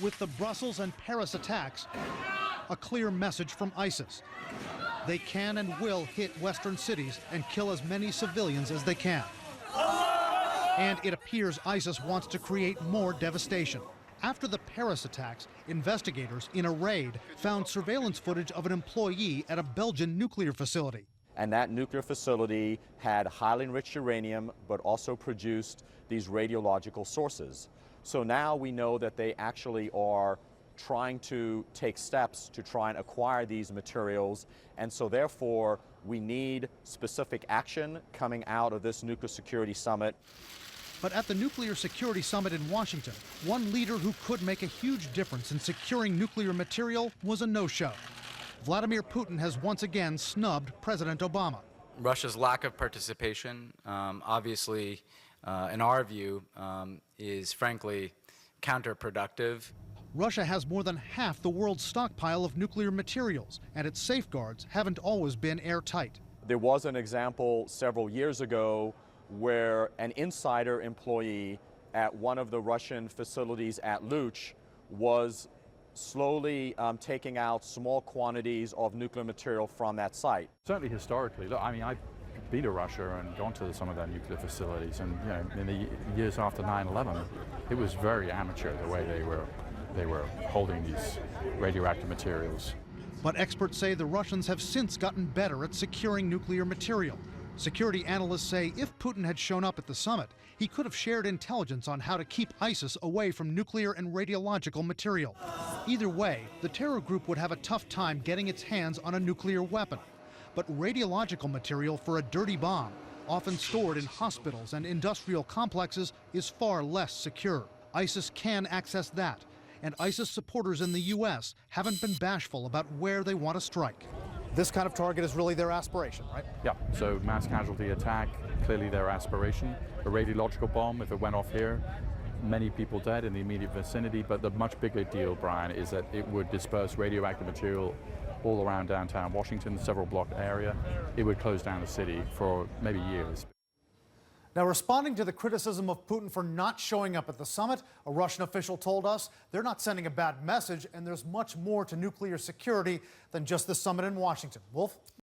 With the Brussels and Paris attacks, a clear message from ISIS. They can and will hit Western cities and kill as many civilians as they can. And it appears ISIS wants to create more devastation. After the Paris attacks, investigators in a raid found surveillance footage of an employee at a Belgian nuclear facility. And that nuclear facility had highly enriched uranium, but also produced these radiological sources. So now we know that they actually are trying to take steps to try and acquire these materials. And so therefore, we need specific action coming out of this nuclear security summit. But at the Nuclear Security Summit in Washington, one leader who could make a huge difference in securing nuclear material was a no-show. Vladimir Putin has once again snubbed President Obama. Russia's lack of participation, obviously, in our view, is frankly counterproductive. Russia has more than half the world's stockpile of nuclear materials, and its safeguards haven't always been airtight. There was an example several years ago where an insider employee at one of the Russian facilities at Luch was slowly taking out small quantities of nuclear material from that site. Certainly historically, look, I mean, I've been to Russia and gone to some of their nuclear facilities, and you know, in the years after 9/11, it was very amateur the way they were holding these radioactive materials. But experts say the Russians have since gotten better at securing nuclear material. Security analysts say if Putin had shown up at the summit, he could have shared intelligence on how to keep ISIS away from nuclear and radiological material. Either way, the terror group would have a tough time getting its hands on a nuclear weapon. But radiological material for a dirty bomb, often stored in hospitals and industrial complexes, is far less secure. ISIS can access that, and ISIS supporters in the U.S. haven't been bashful about where they want to strike. This kind of target is really their aspiration, right? Yeah, so mass casualty attack, clearly their aspiration. A radiological bomb, if it went off here, many people dead in the immediate vicinity, but the much bigger deal, Brian, is that it would disperse radioactive material all around downtown Washington, several block area. It would close down the city for maybe years. Now, responding to the criticism of Putin for not showing up at the summit, a Russian official told us they're not sending a bad message, and there's much more to nuclear security than just the summit in Washington. Wolf?